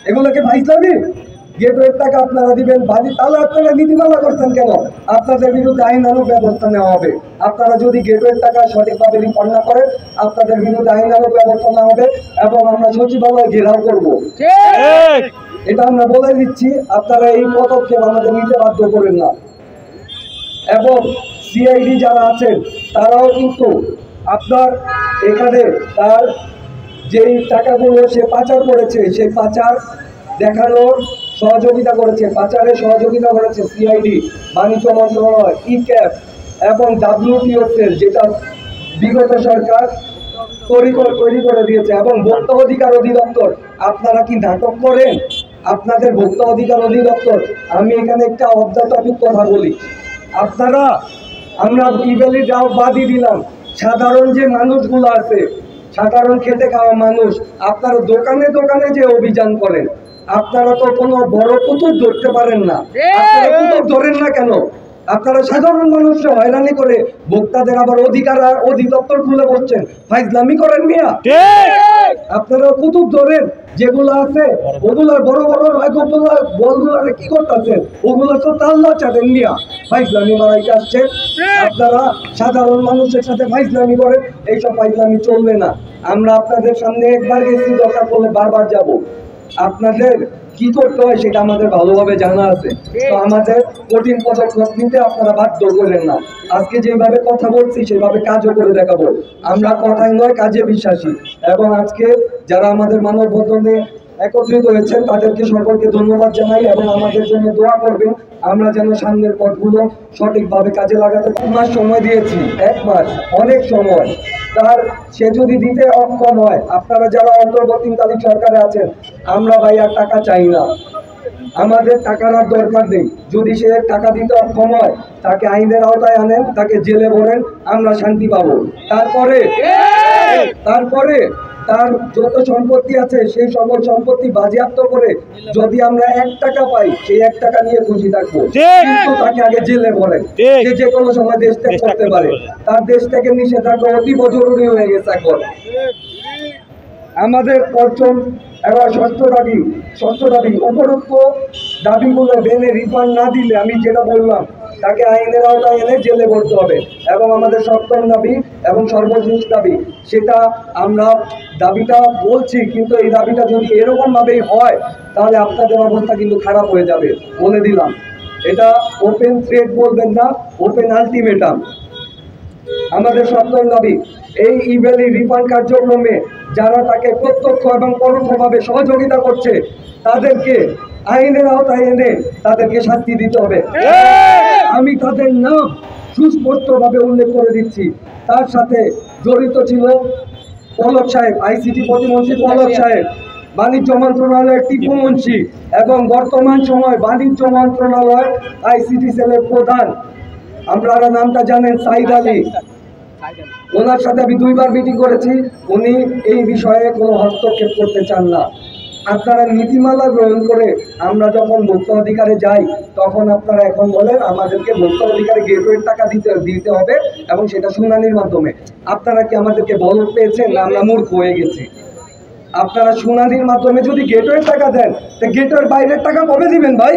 এগুলোকে ভাইসলামি গেটওয়ের টাকা আপনারা দিবেন বাড়ি, তাহলে আপনারা নীতিমালা করছেন কেন? আপনাদের বিরুদ্ধে আইনানুগ ব্যবস্থা নেওয়া হবে। আপনারা যদি গেটওয়ের টাকা সঠিকভাবে রিফান্ড না করেন, আপনাদের বিরুদ্ধে আইনানুগ ব্যবস্থা নেওয়া হবে এবং আমরা সচিবালয় ঘেরাও করবো। এটা আমরা বলে দিচ্ছি, আপনারা এই পদক্ষেপ আমাদের নিতে বাধ্য করেন না। এবং সিআইডি যারা আছেন তারাও কিন্তু আপনার এখানে তার যেই টাকাগুলো সে পাচার করেছে, সেই পাচার দেখানোর সহযোগিতা করেছে, পাচারে সহযোগিতা করেছে সিআইডি, বাণিজ্য মন্ত্রণালয়, ইক্যাপ এবং WTO সেল, যেটা বিগত সরকার তৈরি করে দিয়েছে, এবং ভোক্তা অধিকার অধিদপ্তর। আপনারা কি নাটক করেন? আপনাদের ভোক্তা অধিকার অধিদপ্তর, আমি এখানে একটা অফ দ্য টপিক কথা বলি। আপনারা, আমরা ইভেলি যাও বাদই দিলাম, সাধারণ যে মানুষগুলো আছে, সাধারণ খেটে খাওয়া মানুষ, আপনারা দোকানে দোকানে যে অভিযান করেন, আপনারা তো কোনো বড় কুতুব ধরতে পারেন না। আপনারা কুতুব ধরেন না কেন? আপনারা সাধারণ মানুষকে হয়রানি করে ভোক্তাদের আবার অধিকার অধিদপ্তর খুলে বসছেন, ফাইজলামি করেন মিয়া। আপনারা কুতুব ধরেন যেগুলো আছে, ওগুলার বড় বড় বলগুলো কি করতেছেন? ওগুলো তো তাল্লা চাটেন মিয়া, ফাইজলামি মারাইতে আসছেন। আপনারা সাধারণ মানুষের সাথে ফাইজলামি করেন, এইসব ফাইজলামি চলবে না। আমরা আপনাদের সামনে একবার গেছি, দরকার পড়লে বারবার যাব। আপনাদের কি করতে হয় সেটা আমাদের ভালোভাবে জানা আছে, তো আমাদের কঠিন পদক্ষেপ নিতে আপনারা বাধ্য করেন না। আজকে যেভাবে কথা বলছি সেভাবে কাজও করে দেখাবো। আমরা কথাই নয় কাজে বিশ্বাসী। এবং আজকে যারা আমাদের মানববন্ধনে একত্রিত হয়েছেন তাদেরকে সকলকে ধন্যবাদ জানাই এবং আমাদের জন্য দোয়া করবেন, আমরা যেন সামনের পথগুলো সঠিকভাবে কাজে লাগাতে। 2 মাস সময় দিয়েছি, 1 মাস অনেক সময়, তার সে যদি দিতে অক্ষম হয়, আপনারা যারা অন্তর্বর্তীকালীন সরকারে আছেন, আমরা ভাই আর টাকা চাই না, আমাদের টাকার আর দরকার নেই। যদি সে টাকা দিতে অক্ষম হয়, তাকে আইনের আওতায় আনেন, তাকে জেলে ভরেন, আমরা শান্তি পাবো। তারপরে তার যত সম্পত্তি আছে সেই সকল সম্পত্তি বাজেয়াপ্ত করে যদি আমরা 1 টাকা পাই, সেই 1 টাকা নিয়ে খুশি থাকবো। কিন্তু তাকে আগে জেলে ভরেন, সে যে কোনো সময় দেশ ত্যাগ করতে পারে। তার দেশ থেকে নিষেধাজ্ঞা অতীব জরুরি হয়ে গেছে এখন। আমাদের পঞ্চম এবং ষষ্ঠ দাবি উপরোক্ত দাবিগুলো মেনে রিফান্ড না দিলে, আমি যেটা বললাম, তাকে আইনের আওতায় এনে জেলে ভরতে হবে। এবং আমাদের সপ্তম দাবি এবং সর্বশেষ দাবি, সেটা আমরা দাবিটা বলছি, কিন্তু এই দাবিটা যদি এরকমভাবেই হয় তাহলে আপনাদের অবস্থা কিন্তু খারাপ হয়ে যাবে, বলে দিলাম। এটা ওপেন থ্রেট বলবেন না, ওপেন আলটিমেটাম। আমাদের সপ্তম দাবি, এই ইভেলি রিফান্ড কার্যক্রমে যারা তাকে প্রত্যক্ষ এবং পরোক্ষভাবে সহযোগিতা করছে তাদেরকে আইনের আওতায় এনে তাদেরকে শাস্তি দিতে হবে। আমি তাদের নাম সুস্পষ্টভাবে উল্লেখ করে দিচ্ছি। তার সাথে জড়িত ছিল পলক সাহেব, ICT প্রতিমন্ত্রী পলক সাহেব, বাণিজ্য মন্ত্রণালয়ের টিপু মুন্সি, এবং বর্তমান সময় বাণিজ্য মন্ত্রণালয় ICT সেলের প্রধান, আপনারা নামটা জানেন, সাইদ আলী। ওনার সাথে আমি 2 বার মিটিং করেছি, উনি এই বিষয়ে কোনো হস্তক্ষেপ করতে চান না। আপনারা নীতিমালা গ্রহণ করে আমরা যখন ভোক্তা অধিকারে যাই, তখন আপনারা এখন বলেন আমাদেরকে ভোক্তা অধিকারে গেটওয়ের টাকা দিতে হবে এবং সেটা শুনানির মাধ্যমে। আপনারা কি আমাদেরকে বলদ পেয়েছেন না আমরা মূর্খ হয়ে গেছি? আপনারা শুনানির মাধ্যমে যদি গেটওয়ের টাকা দেন, তো গেটওয়ের বাইরের টাকা কবে দিবেন ভাই?